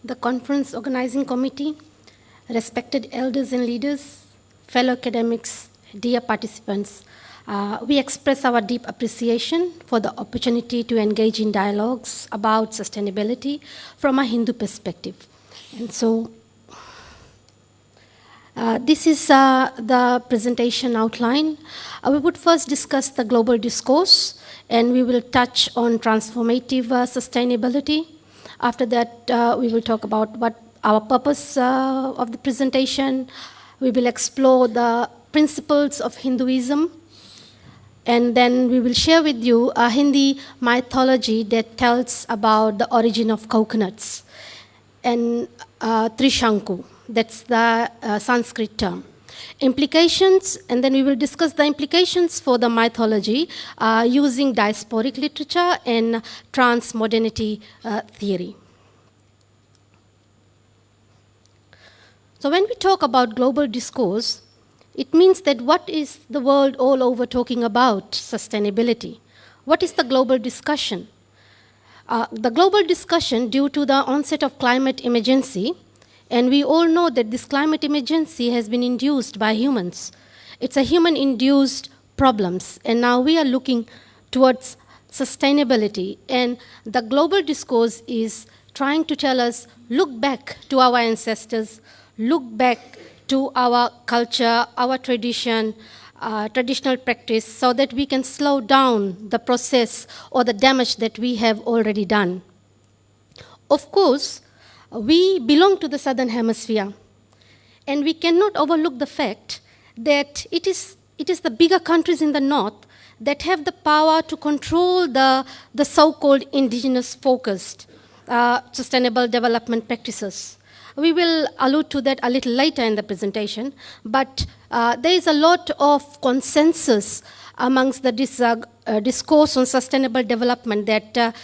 the conference organizing committee, respected elders and leaders, fellow academics, dear participants, we express our deep appreciation for the opportunity to engage in dialogues about sustainability from a Hindu perspective. And so, this is the presentation outline. We would first discuss the global discourse, and we will touch on transformative sustainability. After that, we will talk about what our purpose of the presentation. We will explore the principles of Hinduism, and then we will share with you a Hindi mythology that tells about the origin of coconuts, and Trishanku, that's the Sanskrit term. Implications, and then we will discuss the implications for the mythology using diasporic literature and transmodernity theory. So when we talk about global discourse, it means that what is the world all over talking about sustainability? What is the global discussion? The global discussion due to the onset of climate emergency, and we all know that this climate emergency has been induced by humans. It's a human-induced problems, and now we are looking towards sustainability, and the global discourse is trying to tell us, look back to our ancestors, look back to our culture, our tradition, traditional practice, so that we can slow down the process or the damage that we have already done. Of course, we belong to the Southern Hemisphere, and we cannot overlook the fact that it is the bigger countries in the north that have the power to control the so-called indigenous-focused sustainable development practices. We will allude to that a little later in the presentation, but there is a lot of consensus amongst the discourse on sustainable development that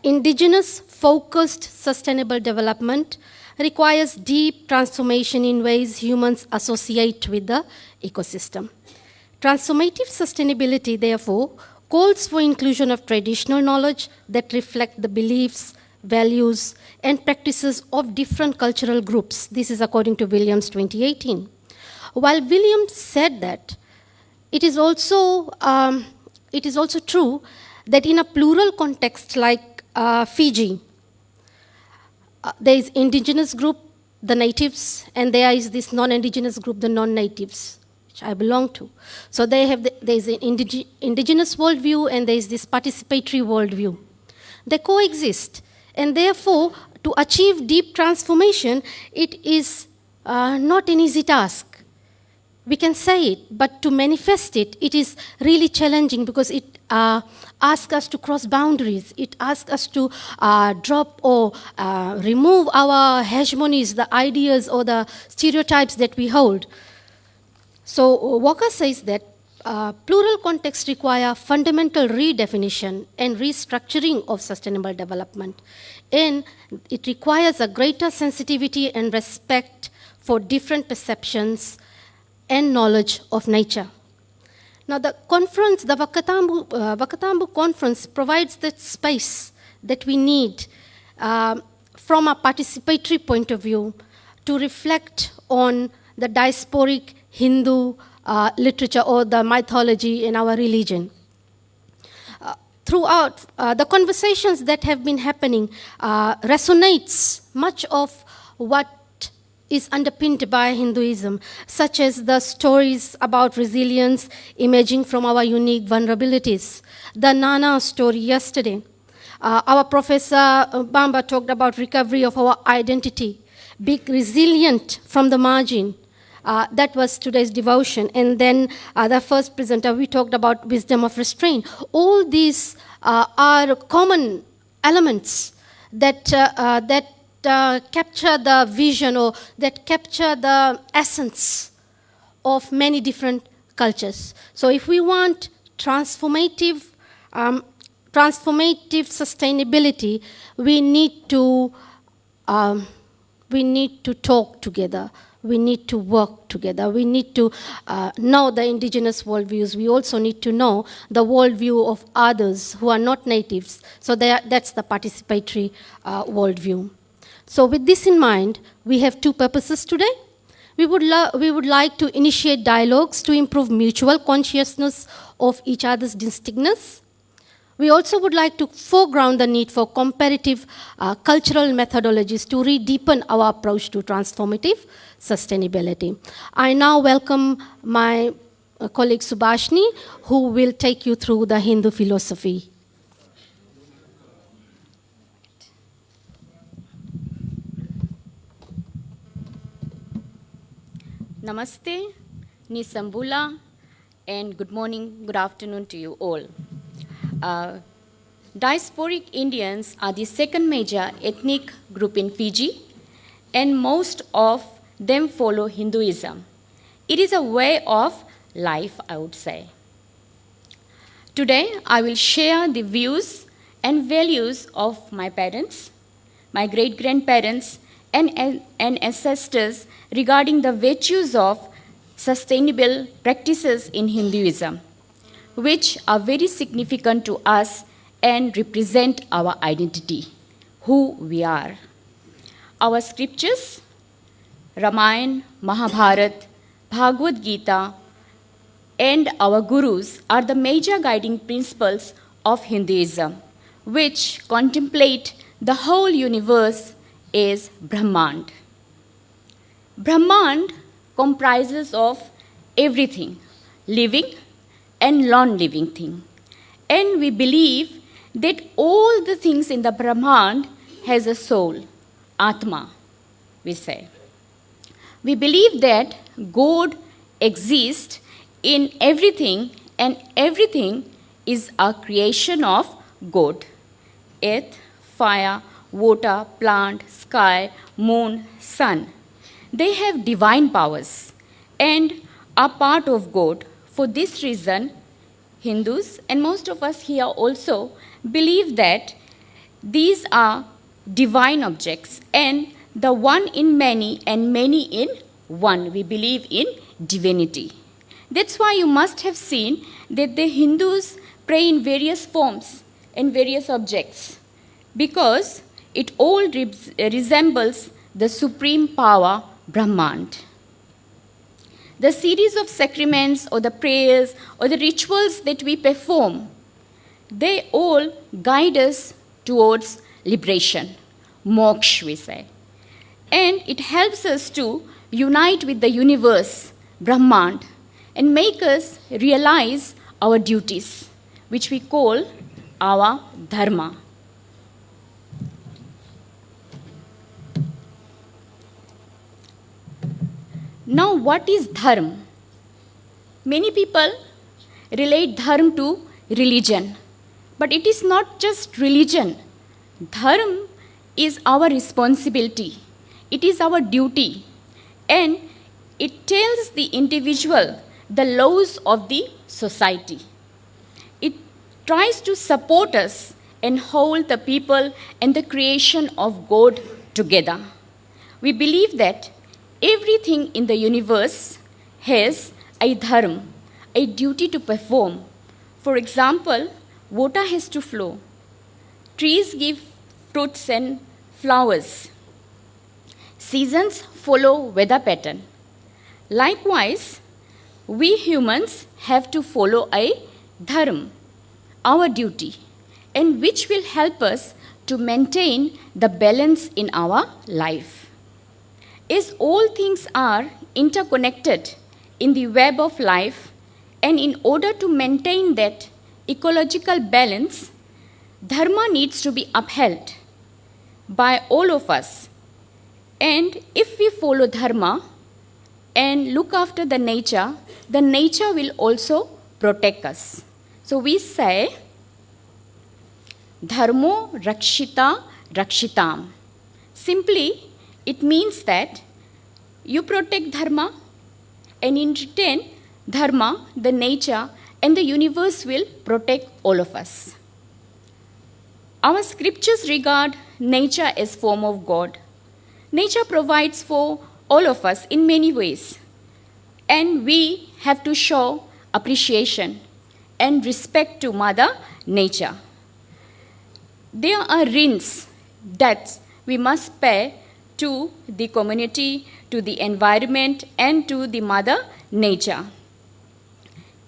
indigenous-focused sustainable development requires deep transformation in ways humans associate with the ecosystem. Transformative sustainability, therefore, calls for inclusion of traditional knowledge that reflect the beliefs, values, and practices of different cultural groups. This is according to Williams 2018. While Williams said that, it is also true that in a plural context like Fiji, there is indigenous group, the natives, and there is this non-indigenous group, the non-natives, which I belong to. So there is an indigenous worldview, and there is this participatory worldview. They coexist, and therefore, to achieve deep transformation, it is not an easy task. We can say it, but to manifest it, it is really challenging because it asks us to cross boundaries. It asks us to drop or remove our hegemonies, the ideas or the stereotypes that we hold. So Walker says that plural contexts require fundamental redefinition and restructuring of sustainable development. And it requires a greater sensitivity and respect for different perceptions and knowledge of nature. Now the conference, the Vakatabu conference provides that space that we need from a participatory point of view to reflect on the diasporic Hindu literature or the mythology in our religion. Throughout the conversations that have been happening resonates much of what is underpinned by Hinduism, such as the stories about resilience emerging from our unique vulnerabilities. The Nana story yesterday. Our Professor Bamba talked about recovery of our identity, being resilient from the margin. That was today's devotion. And then the first presenter, we talked about wisdom of restraint. All these are common elements that capture the vision or that capture the essence of many different cultures. So if we want transformative sustainability, we need to talk together. We need to work together. We need to know the indigenous worldviews. We also need to know the worldview of others who are not natives. So that's the participatory worldview. So with this in mind, we have two purposes today. We would like to initiate dialogues to improve mutual consciousness of each other's distinctness. We also would like to foreground the need for comparative cultural methodologies to re-deepen our approach to transformative sustainability. I now welcome my colleague Subashni, who will take you through the Hindu philosophy. Namaste, Nisambula, and good morning, good afternoon to you all. Diasporic Indians are the second major ethnic group in Fiji, and most of them follow Hinduism. It is a way of life, I would say. Today, I will share the views and values of my parents, my great-grandparents, and ancestors regarding the virtues of sustainable practices in Hinduism, which are very significant to us and represent our identity, who we are. Our scriptures, Ramayana, Mahabharata, Bhagavad Gita, and our gurus are the major guiding principles of Hinduism, which contemplate the whole universe as Brahmand. Brahmand comprises of everything, living and non-living thing. And we believe that all the things in the Brahmand has a soul, Atma, we say. We believe that God exists in everything, and everything is a creation of God. Earth, fire, water, plant, sky, moon, sun. They have divine powers and are part of God. For this reason, Hindus and most of us here also believe that these are divine objects and the one in many and many in one. We believe in divinity. That's why you must have seen that the Hindus pray in various forms and various objects, because it all resembles the supreme power, Brahmand. The series of sacraments or the prayers or the rituals that we perform, they all guide us towards liberation, moksha, we say. And it helps us to unite with the universe, Brahmand, and make us realize our duties, which we call our dharma. Now, what is dharma? Many people relate dharma to religion, but it is not just religion. Dharma is our responsibility. It is our duty, and it tells the individual the laws of the society. It tries to support us and hold the people and the creation of God together. We believe that everything in the universe has a dharma, a duty to perform. For example, water has to flow. Trees give fruits and flowers. Seasons follow weather pattern. Likewise, we humans have to follow a dharma, our duty, and which will help us to maintain the balance in our life. As all things are interconnected in the web of life, and in order to maintain that ecological balance, dharma needs to be upheld by all of us. And if we follow dharma and look after the nature will also protect us. So we say, dharmo rakshita rakshitam. Simply, it means that you protect dharma, and in return, dharma, the nature, and the universe will protect all of us. Our scriptures regard nature as form of God. Nature provides for all of us in many ways, and we have to show appreciation and respect to Mother Nature. There are rins, debts, we must pay to the community, to the environment, and to the mother nature.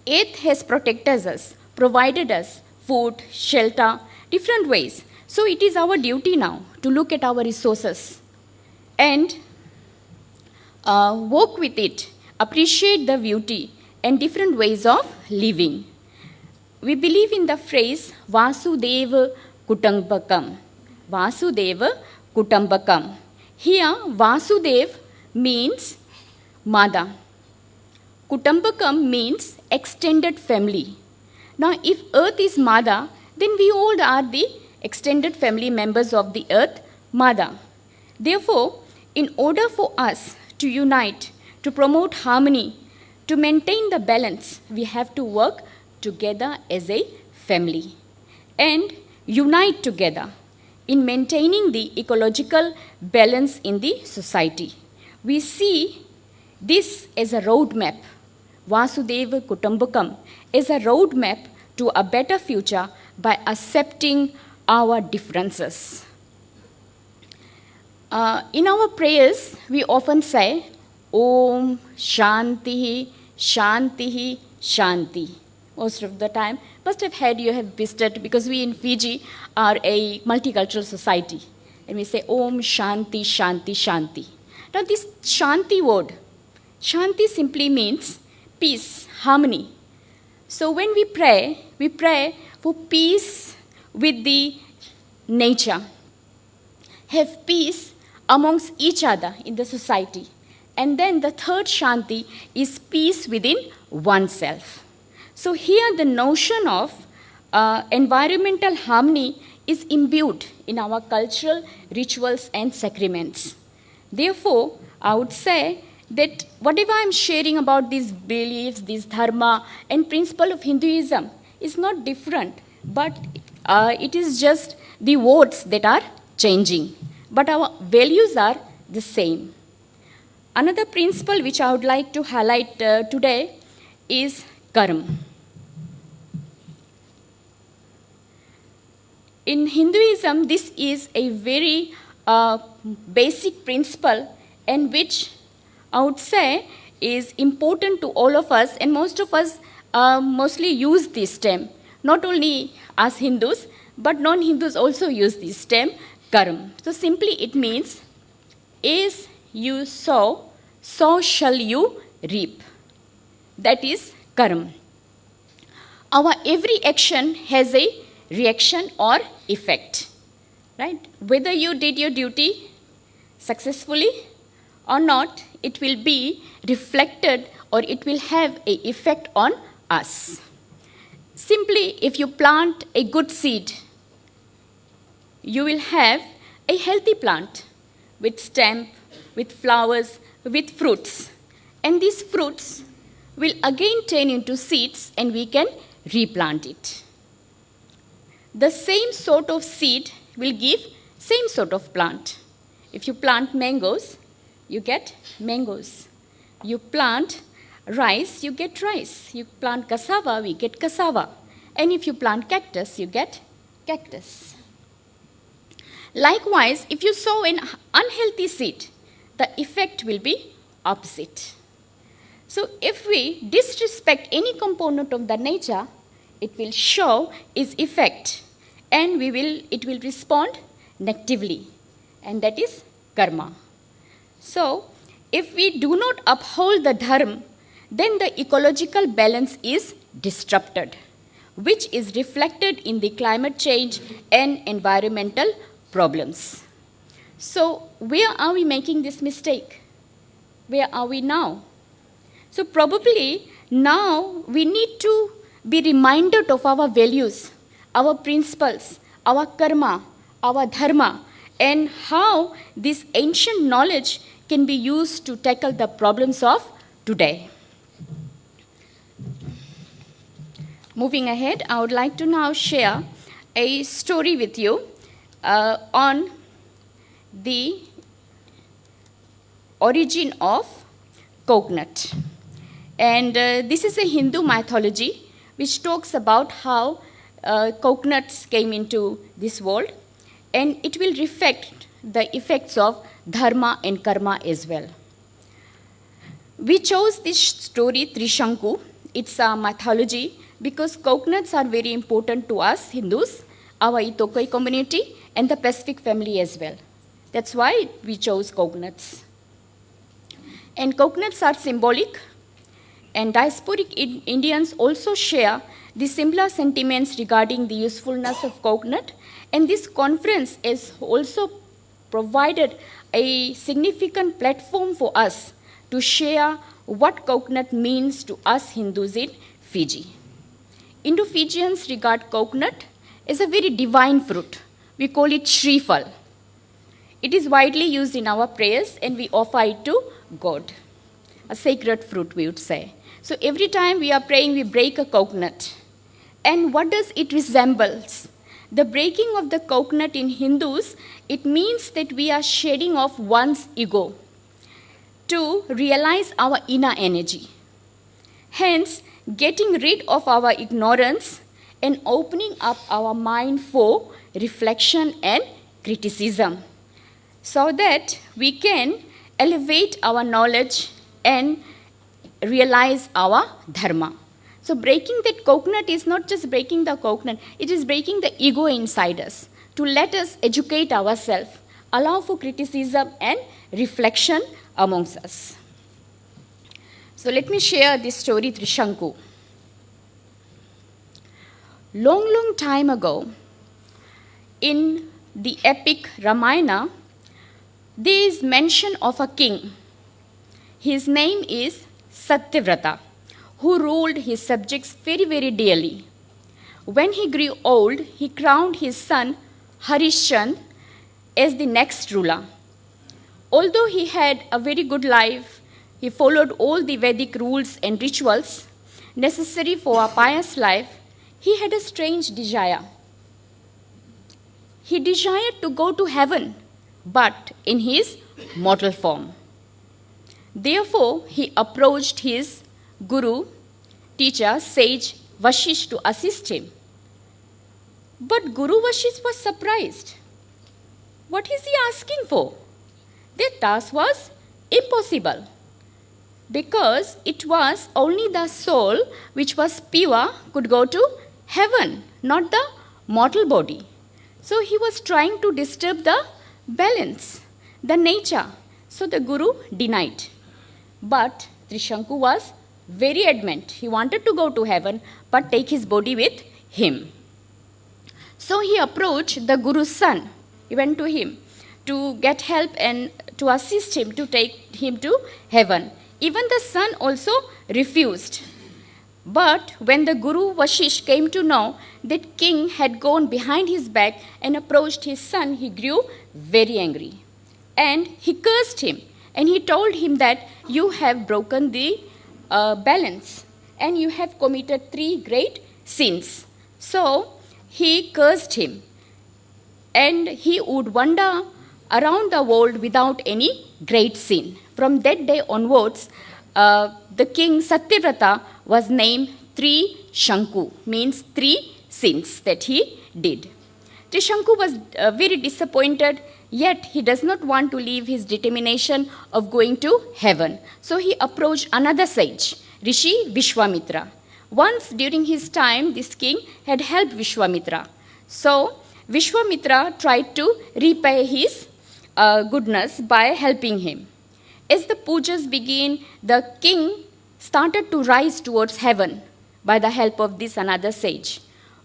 Earth has protected us, provided us food, shelter, different ways. So it is our duty now to look at our resources and work with it, appreciate the beauty and different ways of living. We believe in the phrase Vasudeva Kutumbakam. Vasudeva Kutumbakam. Here, Vasudev means mother. Kutumbakam means extended family. Now, if earth is mother, then we all are the extended family members of the earth mother. Therefore, in order for us to unite, to promote harmony, to maintain the balance, we have to work together as a family and unite together in maintaining the ecological balance in the society. We see this as a roadmap, Vasudeva Kutumbakam, as a roadmap to a better future by accepting our differences. In our prayers, we often say, Om Shanti, Shanti, Shanti. Most of the time, must have had you have visited, because we in Fiji are a multicultural society. And we say, Om Shanti, Shanti, Shanti. Now this Shanti word, Shanti simply means peace, harmony. So when we pray for peace with the nature. Have peace amongst each other in the society. And then the third Shanti is peace within oneself. So here the notion of environmental harmony is imbued in our cultural rituals and sacraments. Therefore, I would say that whatever I'm sharing about these beliefs, this dharma and principle of Hinduism is not different, but it is just the words that are changing. But our values are the same. Another principle which I would like to highlight today is karma. In Hinduism, this is a very basic principle, and which I would say is important to all of us, and most of us mostly use this term. Not only us Hindus, but non-Hindus also use this term, karma. So simply it means, as you sow, so shall you reap. That is karma. Our every action has a reaction or effect, right? Whether you did your duty successfully or not, it will be reflected or it will have an effect on us. Simply, if you plant a good seed, you will have a healthy plant with stem, with flowers, with fruits. And these fruits will again turn into seeds and we can replant it. The same sort of seed will give same sort of plant. If you plant mangoes, you get mangoes. You plant rice, you get rice. You plant cassava, we get cassava. And if you plant cactus, you get cactus. Likewise, if you sow an unhealthy seed, the effect will be opposite. So if we disrespect any component of the nature, it will show its effect, and it will respond negatively, and that is karma. So if we do not uphold the dharma, then the ecological balance is disrupted, which is reflected in the climate change and environmental problems. So where are we making this mistake? Where are we now? So probably now we need to be reminded of our values, our principles, our karma, our dharma, and how this ancient knowledge can be used to tackle the problems of today. Moving ahead, I would like to now share a story with you on the origin of coconut. And this is a Hindu mythology which talks about how coconuts came into this world, and it will reflect the effects of dharma and karma as well. We chose this story, Trishanku. It's a mythology because coconuts are very important to us Hindus, our Itokoi community, and the Pacific family as well. That's why we chose coconuts. And coconuts are symbolic, and diasporic Indians also share the similar sentiments regarding the usefulness of coconut. And this conference has also provided a significant platform for us to share what coconut means to us Hindus in Fiji. Indo-Fijians regard coconut as a very divine fruit. We call it Shrifal. It is widely used in our prayers and we offer it to God. A sacred fruit, we would say. So every time we are praying, we break a coconut. And what does it resemble? The breaking of the coconut in Hindus, it means that we are shedding off one's ego to realize our inner energy. Hence, getting rid of our ignorance and opening up our mind for reflection and criticism so that we can elevate our knowledge and realize our dharma. So breaking that coconut is not just breaking the coconut, it is breaking the ego inside us to let us educate ourselves, allow for criticism and reflection amongst us. So let me share this story, Trishanku. Long time ago, in the epic Ramayana, there is mention of a king. His name is Satyavrata, who ruled his subjects very dearly. When he grew old, he crowned his son Harishchandra as the next ruler. Although he had a very good life, he followed all the Vedic rules and rituals necessary for a pious life, he had a strange desire. He desired to go to heaven, but in his mortal form. Therefore, he approached his guru, teacher, sage Vashish to assist him. But Guru Vashish was surprised. What is he asking for? That task was impossible because it was only the soul which was pure could go to heaven, not the mortal body. So he was trying to disturb the balance, the nature. So the Guru denied. But Trishanku was very adamant. He wanted to go to heaven but take his body with him. So he approached the Guru's son. He went to him to get help and to assist him to take him to heaven. Even the son also refused. But when the Guru Vashish came to know that king had gone behind his back and approached his son, he grew very angry. And he cursed him. And he told him that you have broken the balance and you have committed 3 great sins. So he cursed him. And he would wander around the world without any great sin. From that day onwards, the king Satyavrata was named Trishanku, means 3 sins that he did. Trishanku was very disappointed, yet he does not want to leave his determination of going to heaven. So he approached another sage, Rishi Vishwamitra. Once during his time, this king had helped Vishwamitra. So Vishwamitra tried to repay his goodness by helping him. As the pujas began, the king started to rise towards heaven by the help of this another sage.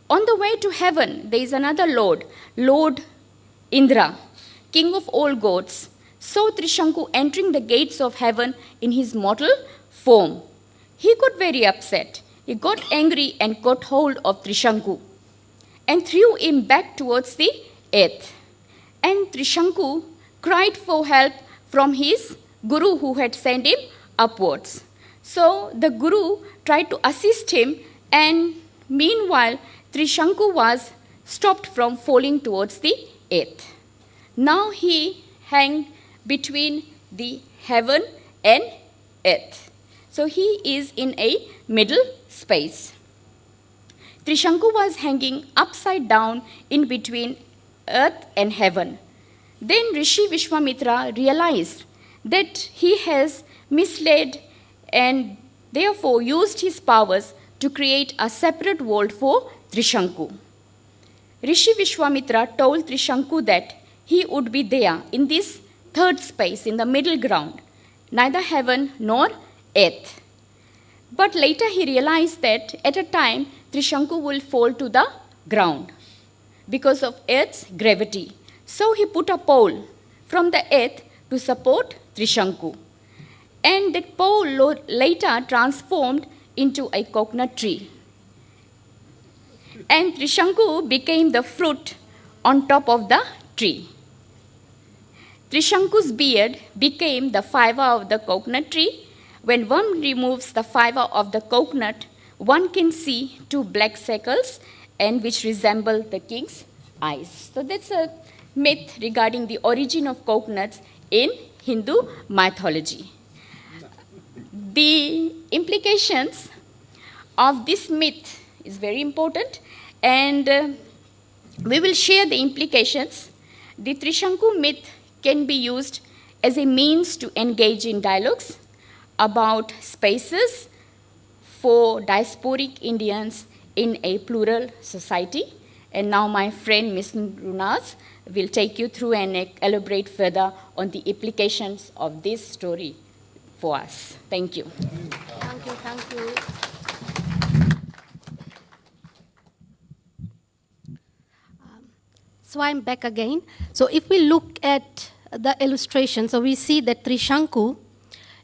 On the way to heaven, there is another lord, Lord Indra, king of all gods, saw Trishanku entering the gates of heaven in his mortal form. He got very upset. He got angry and caught hold of Trishanku and threw him back towards the earth. And Trishanku cried for help from his guru who had sent him upwards. So the guru tried to assist him, and meanwhile Trishanku was stopped from falling towards the earth. Now he hung between the heaven and earth. So he is in a middle space. Trishanku was hanging upside down in between earth and heaven. Then Rishi Vishwamitra realized that he has misled and therefore used his powers to create a separate world for Trishanku. Rishi Vishwamitra told Trishanku that he would be there in this third space, in the middle ground, neither heaven nor earth. But later he realized that at a time Trishanku will fall to the ground because of earth's gravity. So he put a pole from the earth to support Trishanku. And that pole later transformed into a coconut tree. And Trishanku became the fruit on top of the tree. Trishanku's beard became the fiber of the coconut tree. When one removes the fiber of the coconut, one can see two black circles and which resemble the king's eyes. So that's a myth regarding the origin of coconuts in Hindu mythology. The implications of this myth is very important, and we will share the implications. The Trishanku myth can be used as a means to engage in dialogues about spaces for diasporic Indians in a plural society. And now my friend Ms. Runaaz will take you through and elaborate further on the implications of this story for us. Thank you. Thank you, thank you. So I'm back again. So if we look at the illustration, so we see that Trishanku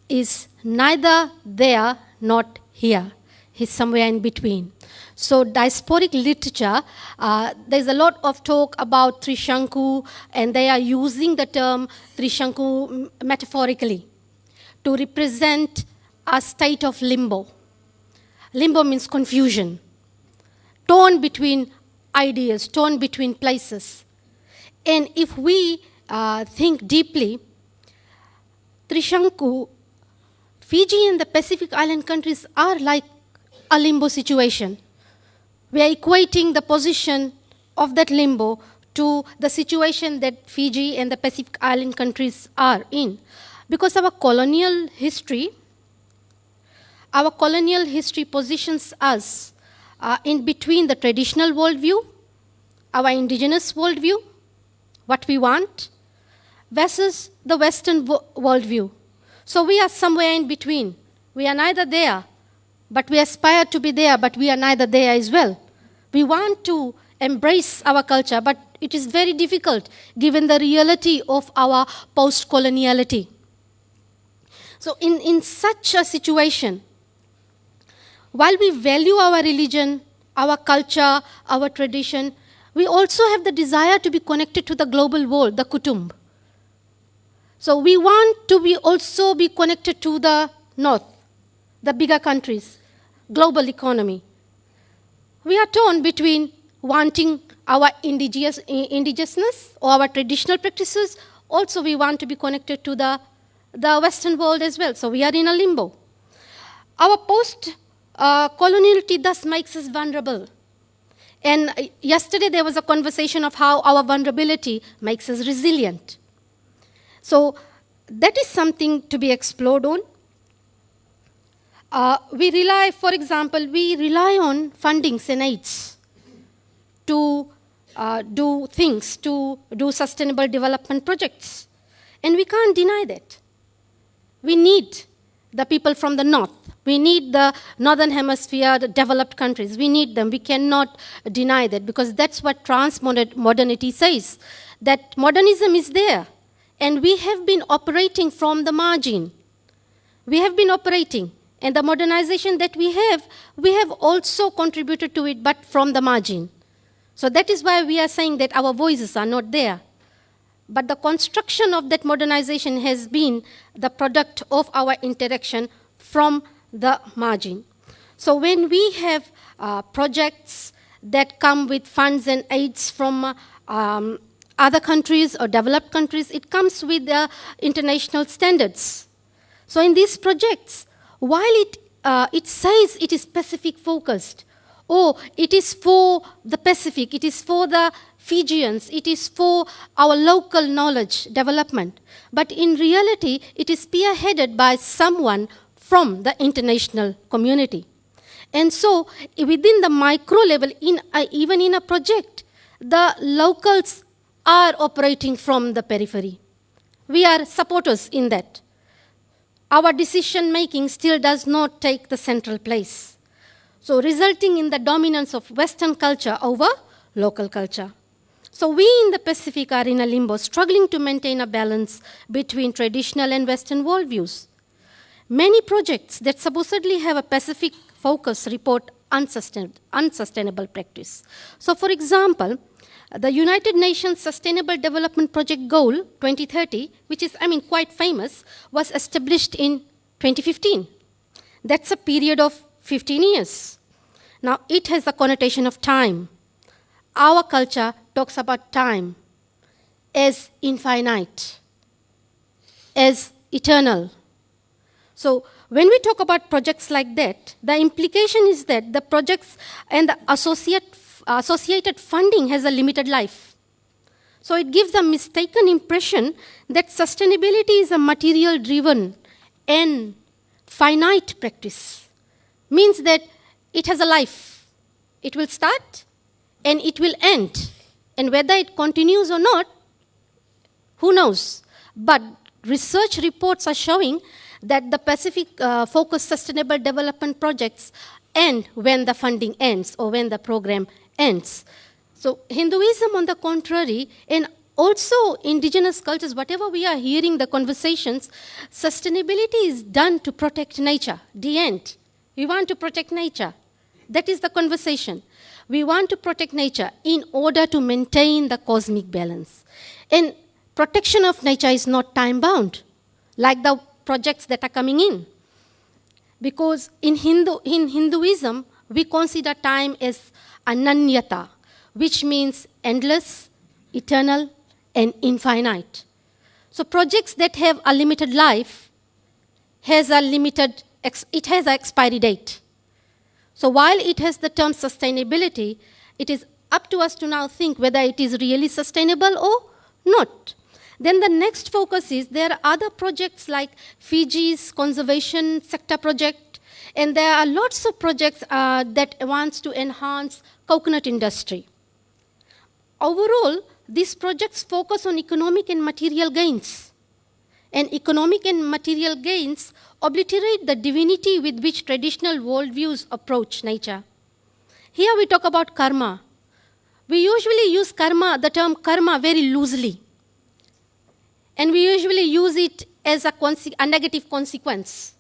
is neither there not here. He's somewhere in between. So diasporic literature, there's a lot of talk about Trishanku, and they are using the term Trishanku metaphorically to represent a state of limbo. Limbo means confusion, torn between ideas, torn between places. And if we think deeply, Trishanku, Fiji and the Pacific Island countries are like a limbo situation. We are equating the position of that limbo to the situation that Fiji and the Pacific Island countries are in. Because our colonial history positions us in between the traditional worldview, our indigenous worldview, what we want, versus the Western worldview. So we are somewhere in between. We are neither there, but we aspire to be there, but we are neither there as well. We want to embrace our culture, but it is very difficult given the reality of our post-coloniality. So in such a situation, while we value our religion, our culture, our tradition, we also have the desire to be connected to the global world, the kutumb. So we want to also be connected to the north, the bigger countries, global economy. We are torn between wanting our indigenousness or our traditional practices. Also, we want to be connected to the Western world as well. So we are in a limbo. Our post-coloniality thus makes us vulnerable. And yesterday there was a conversation of how our vulnerability makes us resilient. So that is something to be explored on. We rely, for example, on fundings and aids to do things, to do sustainable development projects. And we can't deny that. We need the people from the north. We need the northern hemisphere, the developed countries. We need them. We cannot deny that, because that's what transmodernity says, that modernism is there. And we have been operating from the margin. We have been operating. And the modernization that we have also contributed to it, but from the margin. So that is why we are saying that our voices are not there. But the construction of that modernization has been the product of our interaction from the margin. So when we have projects that come with funds and aids from other countries or developed countries, it comes with international standards. So in these projects, while it says it is Pacific focused, it is for the Pacific, it is for the Fijians, it is for our local knowledge development. But in reality, it is spearheaded by someone from the international community. And so, within the micro level, even in a project, the locals are operating from the periphery. We are supporters in that. Our decision making still does not take the central place. So, resulting in the dominance of Western culture over local culture. So, we in the Pacific are in a limbo, struggling to maintain a balance between traditional and Western worldviews. Many projects that supposedly have a Pacific focus report unsustainable practice. So, for example, the United Nations Sustainable Development Project Goal 2030, which is, quite famous, was established in 2015. That's a period of 15 years. Now, it has the connotation of time. Our culture talks about time as infinite, as eternal. So, when we talk about projects like that, the implication is that the projects and the associated funding has a limited life. So it gives a mistaken impression that sustainability is a material-driven and finite practice. Means that it has a life. It will start and it will end. And whether it continues or not, who knows? But research reports are showing that the Pacific-focused sustainable development projects end when the funding ends or when the program ends. So Hinduism, on the contrary, and also indigenous cultures, whatever we are hearing the conversations, sustainability is done to protect nature, the end. We want to protect nature. That is the conversation. We want to protect nature in order to maintain the cosmic balance. And protection of nature is not time-bound, like the projects that are coming in. Because in Hinduism, we consider time as ananyata, which means endless, eternal, and infinite. So projects that have a limited life it has an expiry date. So while it has the term sustainability, it is up to us to now think whether it is really sustainable or not. Then the next focus is there are other projects like Fiji's conservation sector project, and there are lots of projects that wants to enhance coconut industry. Overall, these projects focus on economic and material gains. And economic and material gains obliterate the divinity with which traditional worldviews approach nature. Here we talk about karma. We usually use the term karma very loosely. And we usually use it as a negative consequence.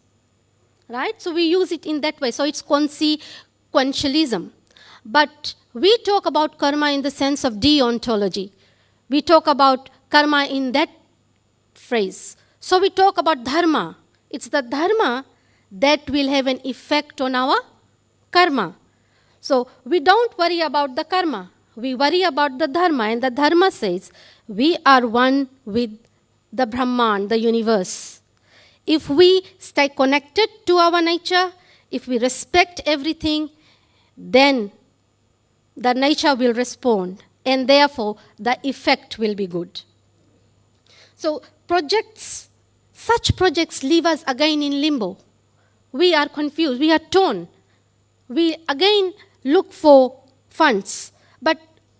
Right? So we use it in that way. So it's consequentialism. But we talk about karma in the sense of deontology. We talk about karma in that phrase. So we talk about dharma. It's the dharma that will have an effect on our karma. So we don't worry about the karma. We worry about the dharma. And the dharma says, we are one with the Brahman, the universe. If we stay connected to our nature, if we respect everything, then the nature will respond, and therefore the effect will be good. So such projects leave us again in limbo. We are confused, we are torn. We again look for funds. But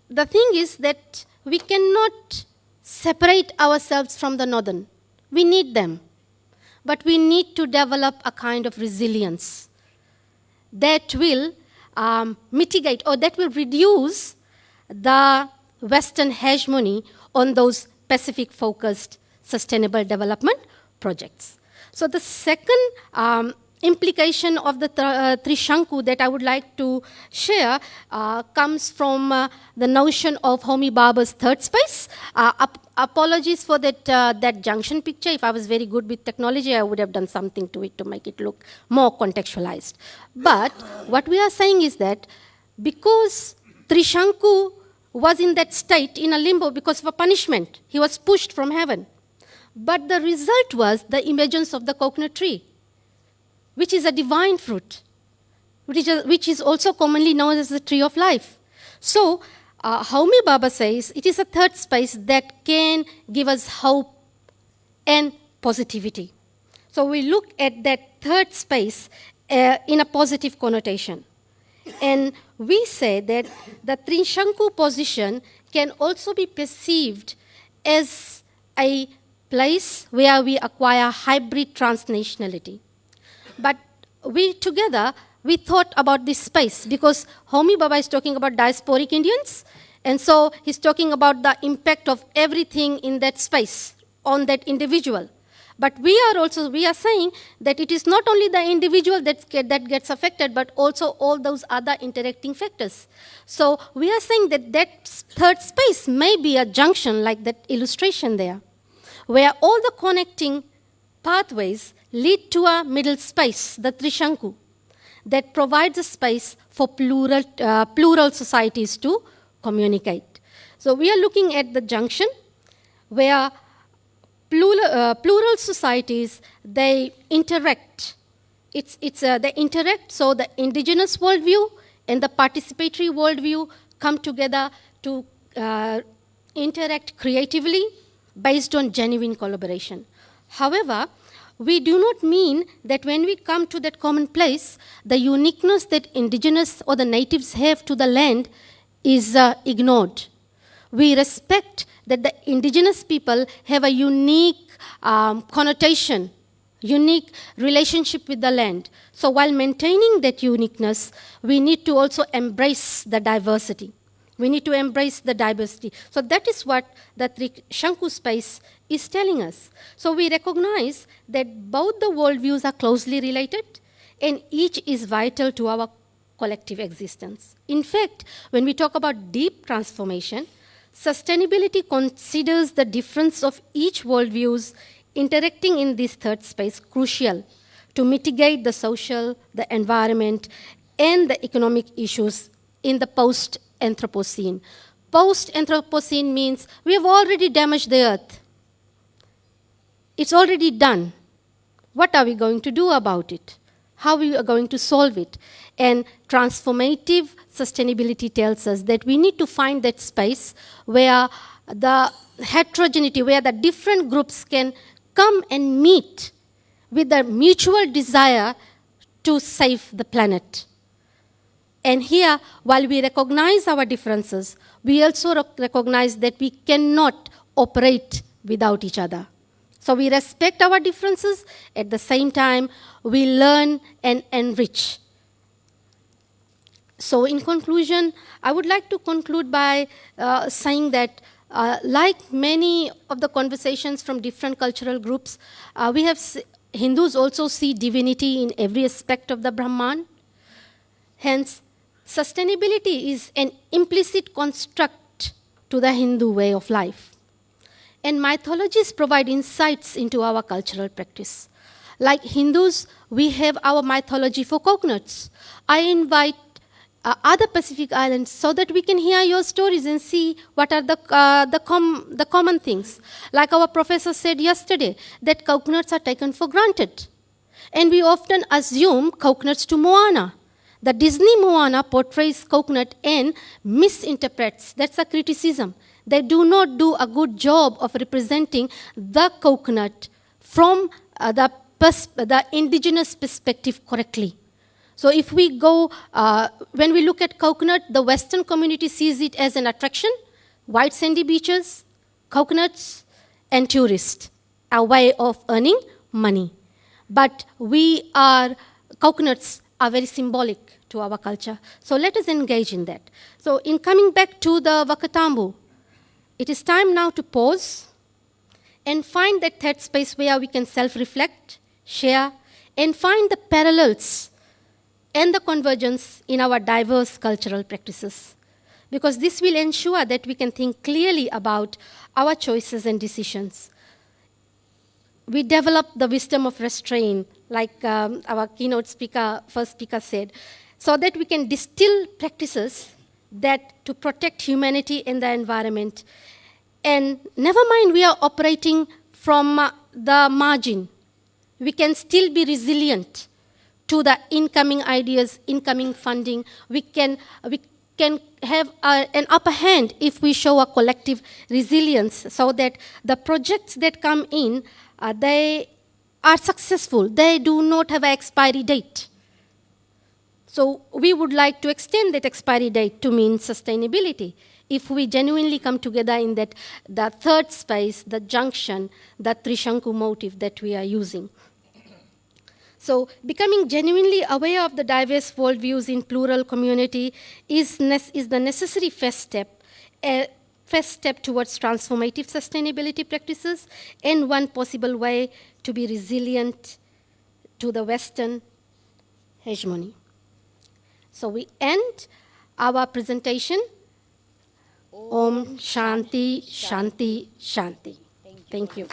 the thing is that we cannot separate ourselves from the northern. We need them. But we need to develop a kind of resilience that will mitigate or that will reduce the Western hegemony on those Pacific-focused sustainable development projects. So the second implication of the Trishanku that I would like to share comes from the notion of Homi Bhabha's third space. Apologies for that junction picture. If I was very good with technology, I would have done something to it to make it look more contextualized. But what we are saying is that because Trishanku was in that state, in a limbo because of a punishment, he was pushed from heaven. But the result was the emergence of the coconut tree, which is a divine fruit, which is also commonly known as the tree of life. So Homi Baba says it is a third space that can give us hope and positivity. So we look at that third space in a positive connotation. And we say that the Trishanku position can also be perceived as a place where we acquire hybrid transnationality. But we thought about this space because Homi Baba is talking about diasporic Indians, and so he's talking about the impact of everything in that space on that individual. But we are saying that it is not only the individual that gets affected, but also all those other interacting factors. So we are saying that that third space may be a junction, like that illustration there, where all the connecting pathways lead to a middle space, the Trishanku, that provides a space for plural societies to communicate. So we are looking at the junction where plural societies, they interact. They interact, so the indigenous worldview and the participatory worldview come together to interact creatively based on genuine collaboration. However, we do not mean that when we come to that common place, the uniqueness that indigenous or the natives have to the land is ignored. We respect that the indigenous people have a unique connotation, unique relationship with the land. So while maintaining that uniqueness, we need to also embrace the diversity. We need to embrace the diversity. So that is what the Trishanku space is telling us. So we recognize that both the worldviews are closely related and each is vital to our collective existence. In fact, when we talk about deep transformation, sustainability considers the difference of each worldviews interacting in this third space crucial to mitigate the social, the environment, and the economic issues in the post-anthropocene. Post-anthropocene means we have already damaged the earth. It's already done. What are we going to do about it? How we are going to solve it? And transformative sustainability tells us that we need to find that space where the heterogeneity, where the different groups can come and meet with a mutual desire to save the planet. And here, while we recognize our differences, we also recognize that we cannot operate without each other. So we respect our differences, at the same time, we learn and enrich. So in conclusion, I would like to conclude by saying that like many of the conversations from different cultural groups, Hindus also see divinity in every aspect of the Brahman. Hence, sustainability is an implicit construct to the Hindu way of life. And mythologies provide insights into our cultural practice. Like Hindus, we have our mythology for coconuts. I invite other Pacific islands so that we can hear your stories and see what are the common things. Like our professor said yesterday, that coconuts are taken for granted. And we often assume coconuts to Moana. The Disney Moana portrays coconut and misinterprets. That's a criticism. They do not do a good job of representing the coconut from the indigenous perspective correctly. So if we go, when we look at coconut, the Western community sees it as an attraction, white sandy beaches, coconuts, and tourists, a way of earning money. But coconuts are very symbolic to our culture. So let us engage in that. So in coming back to the Vakatabu, it is time now to pause and find that third space where we can self-reflect, share, and find the parallels and the convergence in our diverse cultural practices. Because this will ensure that we can think clearly about our choices and decisions. We develop the wisdom of restraint, like our keynote speaker, first speaker said, so that we can distill practices that to protect humanity and the environment. And never mind we are operating from the margin. We can still be resilient to the incoming ideas, incoming funding. We can have an upper hand if we show a collective resilience, so that the projects that come in, they are successful. They do not have an expiry date. So we would like to extend that expiry date to mean sustainability. If we genuinely come together in that, the third space, the junction, the Trishanku motive that we are using. So becoming genuinely aware of the diverse worldviews in plural community is the necessary first step towards transformative sustainability practices, and one possible way to be resilient to the Western hegemony. So we end our presentation. Om Shanti, Shanti, Shanti. Thank you.